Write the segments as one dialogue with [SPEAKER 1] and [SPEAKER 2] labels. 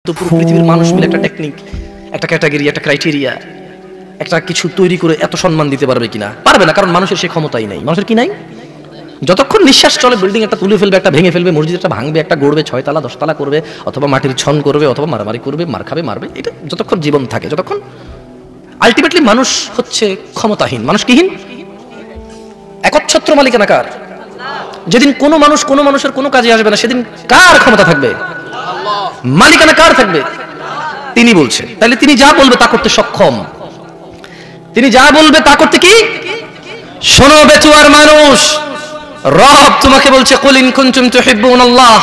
[SPEAKER 1] তো পুরো পৃথিবীর মানুষ মিলে একটা টেকনিক, একটা ক্যাটাগরি, একটা ক্রাইটেরিয়া, একটা কিছু তৈরি করে এত সম্মান দিতে পারবে কিনা? পারবে না, কারণ মানুষের সেই ক্ষমতাই নাই। মানুষের কি নাই? যতক্ষণ নিঃশ্বাস চলে বিল্ডিং একটা তুলে ফেলবে, একটা ভেঙে ফেলবে, মসজিদ একটা ভাঙবে, একটা গড়বে, 6 তলা 10 তলা করবে, অথবা মাটির ছন করবে, অথবা মারামারি করবে, মার খাবে, মারবে। এটা যতক্ষণ জীবন থাকে, যতক্ষণ আলটিমেটলি মানুষ হচ্ছে ক্ষমতাহীন। মানুষ কিহীন? একচ্ছত্র মালিকানা কার? যেদিন কোনো মানুষ কোনো মানুষের কোনো কাজে আসবে না, সেদিন কার ক্ষমতা থাকবে? মালিকানা কার থাকবে? তিনি বলছে। তাহলে তিনি যা বলবে তা করতে সক্ষম। তিনি যা বলবে তা করতে কি? শোনো বেচুয়ার মানুষ, রব তোমাকে বলছে কুল ইন কুনতুম তুহিব্বুনাল্লাহ,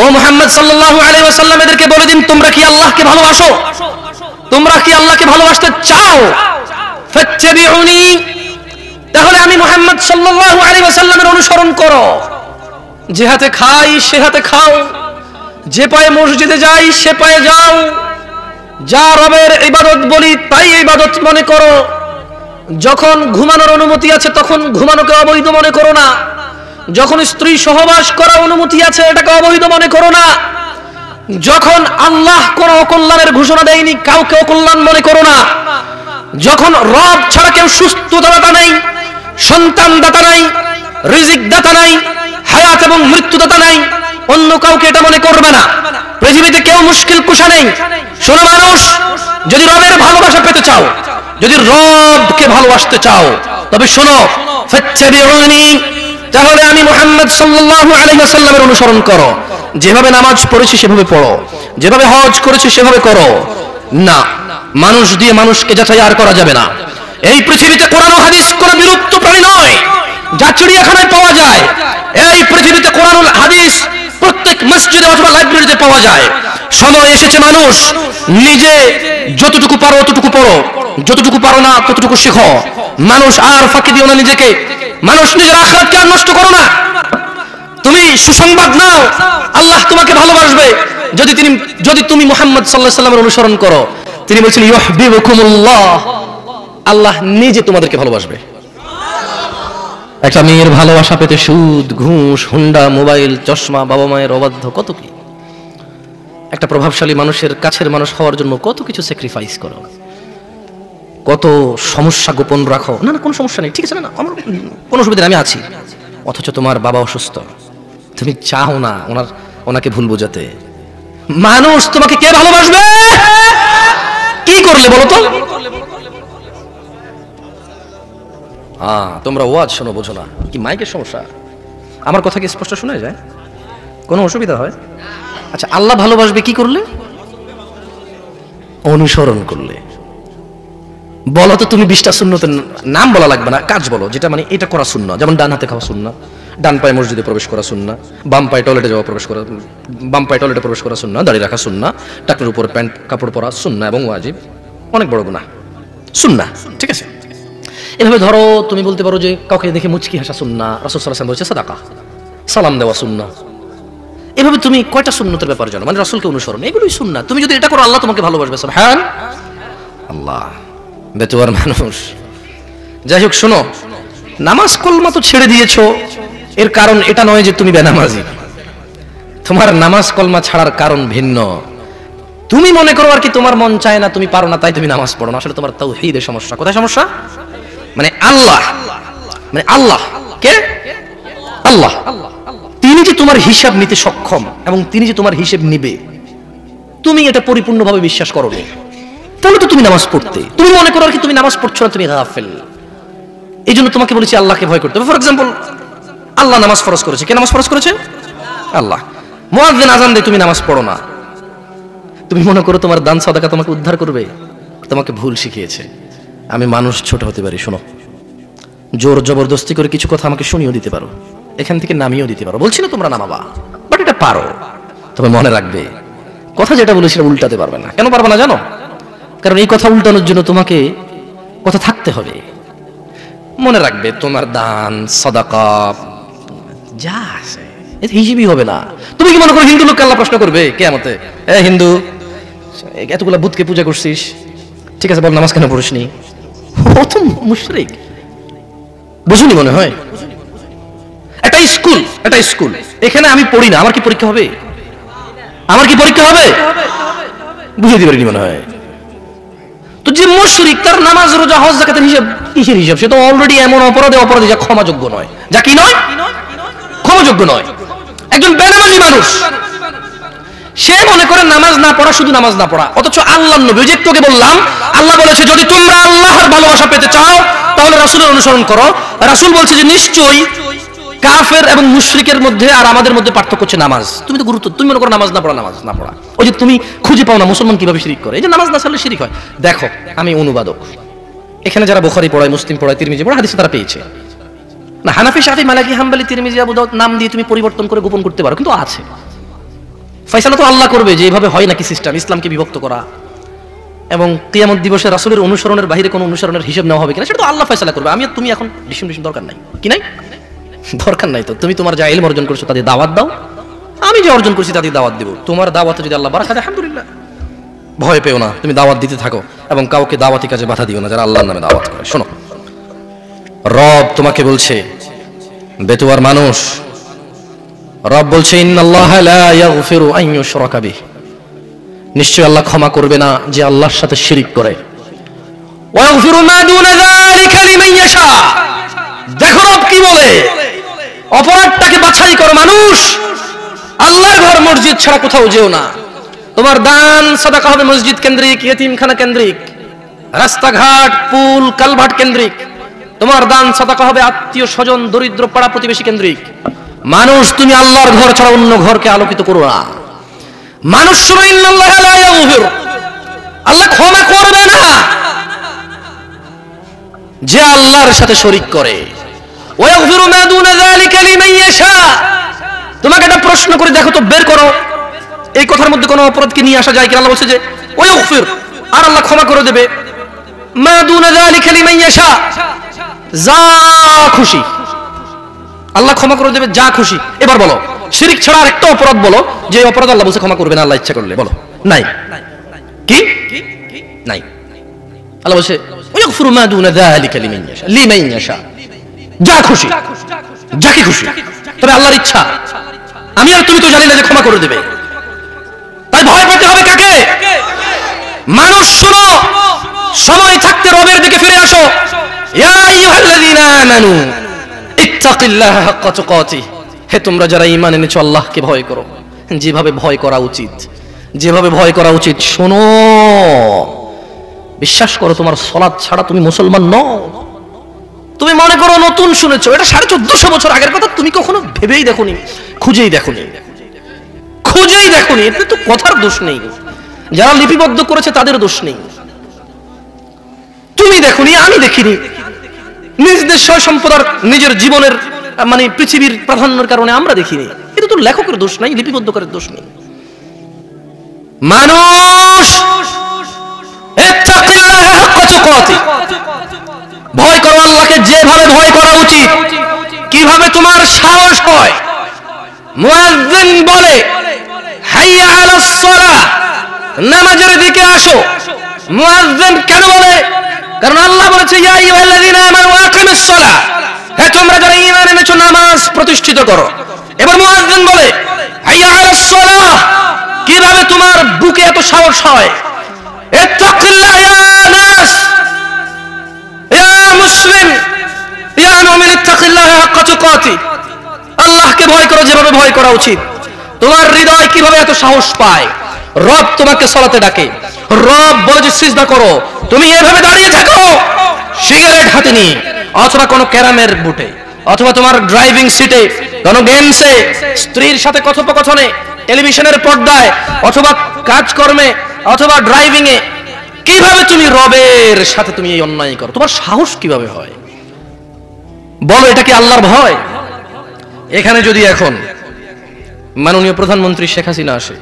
[SPEAKER 1] ও মুহাম্মদ সাল্লাল্লাহু আলাইহি ওয়াসাল্লাম এদেরকে বলে দিন তোমরা কি আল্লাহকে ভালোবাসো? তোমরা কি আল্লাহকে ভালোবাসতে চাও? ফাত্তাবিউনি, তাহলে আমি মুহাম্মদ সাল্লাল্লাহু আলাইহি ওয়াসাল্লামের অনুসরণ করো। যে হাতে খাই সে হাতে খাও, যে পায়ে মসজিদে যাই সে পায়ে যাও, যা রবের ইবাদত বলি তাই ইবাদত মনে করো। যখন ঘুমানোর অনুমতি আছে তখন ঘুমানোকে অবৈধ মনে করো না। যখন স্ত্রী সহবাস করার অনুমতি আছে এটাকে অবৈধ মনে করো না। যখন আল্লাহ কোন অকল্যাণের ঘোষণা দেয়নি কাউকে অকল্যাণ মনে করো না। যখন রব ছাড়া কেউ সুস্থতা দাতা নাই, সন্তান দাতা নাই, রিজিক দাতা নাই, হায়াত এবং মৃত্যু দাতা নাই, অন্য কাউকে এটা মনে করবে না। পৃথিবীতে কেউ মুশকিল কুশা নেই। শোনো মানুষ, যদি রবের ভালোবাসা পেতে চাও, যদি রবকে ভালোবাসতে চাও, তবে শোনো ফাত্তাবিউনি, তাহলে আমি মুহাম্মদ সাল্লাল্লাহু আলাইহি ওয়াসাল্লামের অনুসরণ করো। যেভাবে নামাজ পড়েছি সেভাবে পড়ো, যেভাবে হজ করেছি সেভাবে করো। না, মানুষ দিয়ে মানুষকে যাচাই আর করা যাবে না। এই পৃথিবীতে কোরআন ও হাদিস কোনো বিলুপ্ত প্রাণী নয়, যা চিড়িয়াখানায় পাওয়া যায়। এই পৃথিবীতে কোরআন ও হাদিস প্রত্যেক মসজিদে অথবা লাইব্রেরিতে পাওয়া যায়। সময় এসেছে মানুষ নিজে যতটুকু পারো ততটুকু পড়ো, যতটুকু পারো না ততটুকু শেখো। মানুষ আর ফাঁকি দিও না নিজেকে। মানুষ নিজের আখিরাতকে আর নষ্ট করো না। তুমি সুসংবাদ নাও, আল্লাহ তোমাকে ভালোবাসবে যদি তুমি মুহাম্মদ সাল্লাল্লাহু আলাইহি ওয়াসাল্লামের অনুসরণ করো। তিনি বলেছেন ইউহিব্বুকুমুল্লাহ, আল্লাহ নিজে তোমাদেরকে ভালোবাসবে। একটা মেয়ের ভালোবাসা পেতে সুদ, ঘুষ, হুন্ডা, মোবাইল, চশমা, বাবা মায়ের অবাধ্য, কত কি। একটা প্রভাবশালী মানুষের কাছের মানুষ হওয়ার জন্য কত কিছু স্যাক্রিফাইস করো, কত সমস্যা গোপন রাখো। না না, কোনো সমস্যা নেই, ঠিক আছে, না আমার কোনো অসুবিধা নেই, আমি আছি। অথচ তোমার বাবা অসুস্থ, তুমি চাও না ওনাকে ভুল বোঝাতে। মানুষ তোমাকে কে ভালোবাসবে? কি করলে বলো তো? তোমরা ওয়াজ শোনো, বোঝো না কি? মাইকের সমস্যা? আমার কথা কি স্পষ্ট শোনা যায়? কোনো অসুবিধা হয়? আচ্ছা, আল্লাহ ভালোবাসবে কি করলে? অনুসরণ করলে। বলো তো তুমি 20টা সুন্নতের নাম বলা লাগবে না, কাজ বলো যেটা মানে এটা করা সুন্নাহ। যেমন ডান হাতে খাওয়া সুন্নাহ, ডান পায়ে মসজিদে প্রবেশ করা সুন্নাহ, বাম পায়ে টয়লেটে প্রবেশ করা সুন্নাহ, দাড়ি রাখা সুন্নাহ, টাকনুর উপর প্যান্ট কাপড় পরা সুন্নাহ এবং ওয়াজিব। অনেক বড় গুনাহ সুন্নাহ, ঠিক আছে। এভাবে ধরো তুমি বলতে পারো যে কাউকে দেখে মুচকি হাসা সুন্নাহ, রাসূল সাল্লাল্লাহু আলাইহি ওয়াসাল্লাম বলেছে সাদাকা, সালাম দেওয়া সুন্নাহ। এভাবে তুমি কয়টা সুন্নতের ব্যাপার জানো? মানে রাসূলকে অনুসরণ, এগুলোই সুন্নাহ। তুমি যদি এটা করো আল্লাহ তোমাকে ভালোবাসবে। সুবহানাল্লাহ। বেতোয়ার মানুষ। যাই হোক, শোনো, নামাজ কলমা তো ছেড়ে দিয়েছো, এর কারণ এটা নয় যে তুমি বেনামাজি। তোমার নামাজ কলমা ছাড়ার কারণ ভিন্ন। তুমি মনে করো আর কি তোমার মন চায় না, তুমি পারো না, তাই তুমি নামাজ পড়ো না। আসলে তোমার তাওহীদের সমস্যা। কোথায় সমস্যা? মানে আল্লাহ কে? আল্লাহ। তিনি যে তোমার হিসাব নিতে সক্ষম এবং তিনি যে তোমার হিসাব নিবে, তুমি এটা পরিপূর্ণভাবে বিশ্বাস করো না, তাহলে তো তুমি নামাজ পড়তে। তুমি মনে করো আর কি তুমি নামাজ পড়ছো না, তুমি গাফেল। এই জন্য তোমাকে বলেছি আল্লাহকে ভয় করতে হবে। ফর এক্সাম্পল, আল্লাহ নামাজ ফরজ করেছে। কে নামাজ ফরজ করেছে? আল্লাহ। মুয়াজ্জিন আযান দেয়, তুমি নামাজ পড়ো না। তুমি মনে করো তোমার দান সাদাকা তোমাকে উদ্ধার করবে। তোমাকে ভুল শিখিয়েছে। আমি মানুষ, ছোট হতে পারি। শোনো, জোর জবরদস্তি করে কিছু কথা আমাকে শুনিয়েও দিতে পারো, এখান থেকে নামিয়েও দিতে পারো। বলছি না তোমরা নামাবা, বাট এটা পারো। তবে মনে রাখবে, কথা যেটা বলেছি উল্টাতে পারবে না। কেন পারবে না জানো? কারণ এই কথা উল্টানোর জন্য তোমাকে কথা থাকতে হবে। মনে রাখবে, তোমার দান সাদাকা যা আছে এর হিসাবই হবে না। তুমি কি মনে করো হিন্দু লোককে আল্লাহ প্রশ্ন করবে কিয়ামতে, হিন্দু এতগুলা বুতকে পূজা করছিস, ঠিক আছে বল নামাজ কেন পড়িসনি? ও তো মুশরিক। বুঝুনি মনে হয়? এটা স্কুল, এখানে আমি পড়ি না, আমার কি পরীক্ষা হবে? আমার কি পরীক্ষা হবে? বুঝে দিতে পারিনি মনে হয়। তো যে মুশরিক, তার নামাজ রোজা হজ যাকাতের হিসাব কিসের হিসাব? সে তো অলরেডি এমন অপরাধী যা ক্ষমাযোগ্য নয়, যা কি নয়, ক্ষমাযোগ্য নয়। একজন বেনামাজি মানুষ, সে মনে করে নামাজ না পড়া শুধু নামাজ না পড়া, অথচ আল্লাহর নবী, যে একটু বললাম, আল্লাহ বলেছে যদি তোমরা আল্লাহর ভালোবাসা পেতে চাও তাহলে রাসূলের অনুসরণ করো। রাসূল বলছে যে নিশ্চয়ই কাফের এবং মুশরিকের মধ্যে আর আমাদের মধ্যে পার্থক্য হচ্ছে নামাজ। তুমি তো গুরুত্ব, তুমি মনে করো নামাজ না পড়া, নামাজ না পড়া। ওই যে তুমি খুঁজে পাও না মুসলমান কিভাবে শিরিক করে, এই যে নামাজ না ছাড়লে শিরিক হয়। দেখো, আমি অনুবাদক, এখানে যারা বুখারী পড়ায়, মুসলিম পড়ায়, তিরমিজি পড়ায়, হাদিস তারা পেয়েছে না। হানাফি, শাফি, মালিকি, হাম্বলি, তিরমিজি, আবু দাউদ নাম দিয়ে তুমি পরিবর্তন করে গোপন করতে পারো, কিন্তু আছে। ফয়সালা তো আল্লাহ করবে যে এইভাবে হয় নাকি সিস্টেম, ইসলামকে বিভক্ত করা এবং কিয়ামত দিবসে রাসূলের অনুসরণের বাইরে কোনো অনুসরণের হিসাব নেওয়া হবে কিনা, সেটা তো আল্লাহ ফয়সালা করবে। আমি আর তুমি এখন ডিসিশন দরকার নাই, কি নাই, দরকার নাই। তো তুমি তোমার যা ইলম অর্জন করছো তাদের দাওয়াত দাও, আমি যে অর্জন করছি তাদের দাওয়াত দেব। তোমার দাওয়াতে যদি আল্লাহ বারাকা দেয় আলহামদুলিল্লাহ, ভয় পেও না, তুমি দাওয়াত দিতে থাকো এবং কাউকে দাওয়াতি কাজে বাধা দিও না যারা আল্লাহর নামে দাওয়াত করে। শোনো, রব তোমাকে বলছে, বেতুয়ার মানুষ, রব বলছে ইন্নাল্লাহা লা ইয়াগফিরু আন ইউশরাকা বিহি, নিশ্চয় আল্লাহ ক্ষমা করবে না যে আল্লাহর সাথে শিরিক করে। ওয়া ইয়াগফিরু মা দুনা যালিকা লিমান ইয়াশা। দেখো রব কি বলে, অপরাধটাকে বাছাই করো মানুষ, আল্লাহর ঘর মসজিদ ছাড়া কোথাও যেও না। তোমার দান সাদাকা হবে মসজিদ কেন্দ্রিক, ইতিমখানা কেন্দ্রিক, রাস্তাঘাট, পুল, কালভার্ট কেন্দ্রিক। তোমার দান সাদাকা হবে আত্মীয় স্বজন, দরিদ্র পাড়া প্রতিবেশী কেন্দ্রিক। মানুষ, তুমি আল্লাহর ঘর ছাড়া অন্য ঘরকে আলোকিত করো না। মানুষ শুনো, ইন্নাল্লাহা লা ইয়াগফিরু, আল্লাহ ক্ষমা করবে না যে আল্লাহর সাথে শরীক করে। ওয়া ইয়াগফিরু মা দুনা যালিকা লিমান ইয়াশা। তোমাকে একটা প্রশ্ন করে দেখো তো, বের করো এই কথার মধ্যে কোনো অপরাধকে নিয়ে আসা যায় কি? আল্লাহ বলছে যে ওয়া ইয়াগফির, আর আল্লাহ ক্ষমা করে দেবে, মা দুনা যালিকা লিমান ইয়াশা, যা খুশি আল্লাহ ক্ষমা করে দেবে, যা খুশি। এবার বলো, শিরিক ছাড়া আরেকটা অপরাধ বলো যে অপরাধ আল্লাহ বলছে ক্ষমা করবে না আল্লাহ ইচ্ছা করলে, বলো। নাই, কি নাই? আল্লাহ বলছে ওয়াগফিরু মা দুনা যালিকা লিমান ইয়াশা, লিমান ইয়াশা, যা খুশি, যাকে খুশি। তবে আল্লাহর ইচ্ছা, আমি আর তুমি তো জানি না যে ক্ষমা করে দেবে। তাই ভয় পেতে হবে কাকে? মানুষ শুনো, সময় থাকতে রবের দিকে ফিরে আসো। ইয়া আইয়ুহাল্লাযীনা আমানু ইত্তাকিল্লাহা হাক্কা তুকাতিহ, হে তোমরা যারা ঈমান এনেছো আল্লাহকে ভয় করো যেভাবে ভয় করা উচিত, যেভাবে ভয় করা উচিত। শোনো, বিশ্বাস করো, তোমার সালাত ছাড়া তুমি মুসলমান নও। তুমি মনে করো নতুন শুনেছো, এটা 1450 বছর আগের কথা, তুমি কখনো ভেবেই দেখোনি, খুঁজেই দেখোনি, খুঁজেই দেখোনি। এতে তো কথার দোষ নেই, যারা লিপিবদ্ধ করেছে তাদের দোষ নেই। তুমি দেখোনি, আমি দেখিনি, নিজ দেশ সম্পদার নিজের জীবনের মানে পৃথিবীর প্রাধান্যের কারণে আমরা দেখিনি। এটা তো লেখকের দোষ নাই, লিপিবদ্ধকারের দোষ নেই। মানুষ ইত্তাকিল্লাহা হাক্কা তুকাতিহ, ভয় করো আল্লাহকে যেভাবে ভয় করা উচিত। কিভাবে তোমার সাহস হয়? মুয়াজ্জিন বলে হাইয়া আলাস সালাহ, নামাজের দিকে আসো। মুয়াজ্জিন কেন বলে? কারণ আল্লাহ বলেছে ইয়া আইয়ুহাল্লাযীনা আমানু আকিমিস সালাহ, হে তোমরা যারা ঈমান এনেছো নামাজ প্রতিষ্ঠিত করো। এবার মুয়াজ্জিন বলে হাইয়া আলাস সালাহ, কিভাবে তোমার বুকে এত সাহস হয়? ইত্তাকিল্লাহ ইয়া নাস, ইয়া মুসলিম, ইয়া মুমিন, ইত্তাকিল্লাহা হাক্কা তুকাতিহ, আল্লাহকে ভয় করো যেভাবে ভয় করা উচিত। তোমার হৃদয় কিভাবে এত সাহস পায়? রব তোমাকে সালাতে ডাকে, রব বলে যে সিজদা করো, তুমি এভাবে দাঁড়িয়ে থাকো সিগারেট হাতে নিয়ে, অথবা কোনো ক্যারামের বুটে, অথবা তোমার ড্রাইভিং সিটে, কোনো গেমসে, স্ত্রীর সাথে কথোপকথনে, টেলিভিশনের পর্দায়, অথবা কাজকর্মে, অথবা ড্রাইভিং এ। কিভাবে তুমি রবের সাথে তুমি এই অন্যায় করো? তোমার সাহস কিভাবে হয়? বলো, এটা কি আল্লাহর ভয়? এখানে যদি এখন মাননীয় প্রধানমন্ত্রী শেখ হাসিনা আসে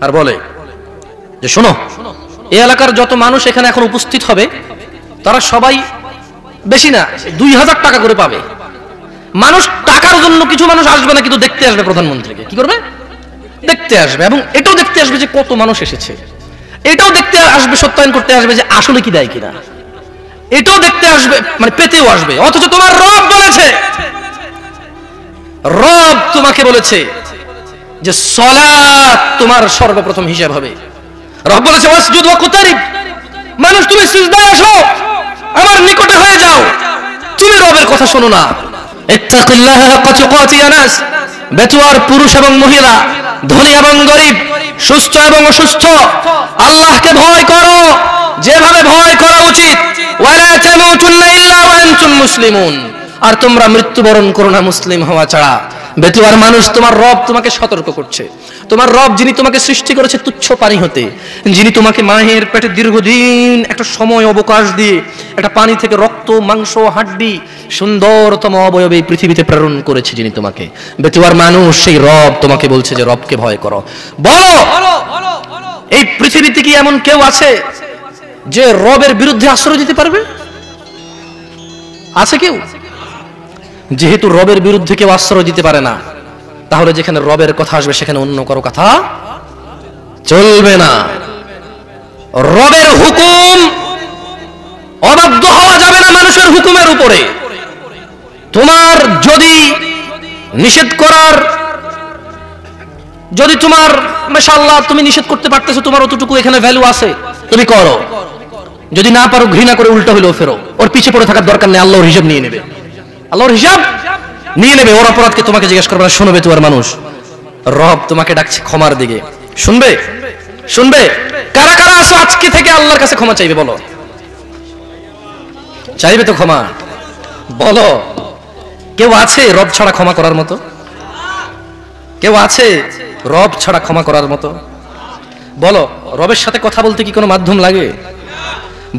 [SPEAKER 1] আর বলে যে শোনো, এই এলাকার যত মানুষ এখানে এখন উপস্থিত হবে তারা সবাই বেশি না 2000 টাকা করে পাবে। মানুষ টাকার জন্য, কিছু মানুষ আসবে না কিন্তু দেখতে আসবে প্রধানমন্ত্রীকে। কি করবে? দেখতে আসবে, এবং এটাও দেখতে আসবে যে কত মানুষ এসেছে, এটাও দেখতে আসবে, সত্যায়ন করতে আসবে যে আসলে কি দেয় কিনা, এটাও দেখতে আসবে, মানে পেতেও আসবে। অথচ তোমার রব বলেছে, রব তোমাকে বলেছে যে সালাত তোমার সর্বপ্রথম হিসাব হবে। রব বলেছে ওয়াসজুদ ওয়াকতারিব, মানুষ তুমি সিজদায় আসো, আমার নিকটে হয়ে যাও, তুমি রবের কথা শোনো না। ইত্তাকিল্লাহ হাক্কা তুকাতি ইয়া নাস, বেতুয়ার পুরুষ এবং মহিলা, ধনী এবং গরিব, সুস্থ এবং অসুস্থ, আল্লাহকে ভয় করো যেভাবে ভয় করা উচিত। ওয়ালা তামুতুন্না ইল্লা ওয়া আনতুম মুসলিমুন, আর তোমরা মৃত্যুবরণ করো না মুসলিম হওয়া ছাড়া। বেতুয়ার মানুষ, তোমার রব তোমাকে সতর্ক করছে। তোমার রব যিনি তোমাকে সৃষ্টি করেছে তুচ্ছ পানি হতে, যিনি তোমাকে মায়ের পেটে দীর্ঘদিন একটা সময় অবকাশ দিয়ে একটা পানি থেকে রক্ত মাংস হাড্ডি সুন্দরতম অবয়বে এই পৃথিবীতে প্রেরণ করেছে যিনি তোমাকে, বেতুয়ার মানুষ সেই রব তোমাকে বলছে যে রবকে ভয় করো। বলো, এই পৃথিবীতে কি এমন কেউ আছে যে রবের বিরুদ্ধে আশ্রয় দিতে পারবে? আছে কেউ? যেহেতু রবের বিরুদ্ধে কেউ আশ্রয় দিতে পারে না, তাহলে যেখানে রবের কথা আসবে সেখানে অন্য কারো কথা চলবে না। রবের হুকুম অবাধ্য হওয়া যাবে না মানুষের হুকুমের উপরে। তোমার যদি নিষেধ করার, যদি তোমার মাশাআল্লাহ তুমি নিষেধ করতে পারতেছো, তোমার অতটুকু এখানে ভ্যালু আছে, তুমি করো। যদি না পারো ঘৃণা করে উল্টা হইলেও ফেরো, ওর পিছে পড়ে থাকার দরকার নেই, আল্লাহর হিসাব নিয়ে নেবে, আল্লাহর হিসাব নিয়ে নেবে। ওর অপরাধকে তোমাকে জিজ্ঞেস করবে না। শুনবে তোমার মানুষ, রব তোমাকে ডাকছে ক্ষমার দিকে, শুনবে? শুনবে? কারা কারা আছো আজকে থেকে আল্লাহর কাছে ক্ষমা চাইবে? বলো, চাইবে তো ক্ষমা? বলো, কেউ আছে রব ছাড়া ক্ষমা করার মতো? কেউ আছে রব ছাড়া ক্ষমা করার মতো? বলো, রবের সাথে কথা বলতে কি কোনো মাধ্যম লাগে?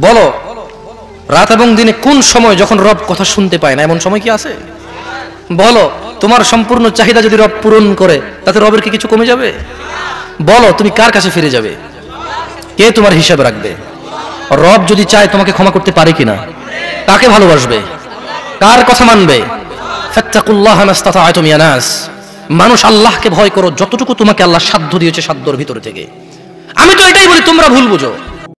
[SPEAKER 1] বলো, রাত এবং দিনে কোন সময় যখন রব কথা শুনতে পায় না এমন সময় কি আছে? বলো, তোমার সম্পূর্ণ চাহিদা যদি রব পূরণ করে তাতে রবের কি কিছু কমে যাবে? বলো, তুমি কার কাছে ফিরে যাবে? কে তোমার হিসাব রাখবে? রব যদি চায় তোমাকে ক্ষমা করতে পারে কিনা? কাকে ভালোবাসবে? কার কথা মানবে? ফাত্তাকুল্লাহ মাস্তাতা'তুম ইয়া নাস, মানুষ আল্লাহকে ভয় করো যতটুকু তোমাকে আল্লাহ সাধ্য দিয়েছে সাধ্যর ভিতরে থেকে। আমি তো এটাই বলি, তোমরা ভুল বুঝো।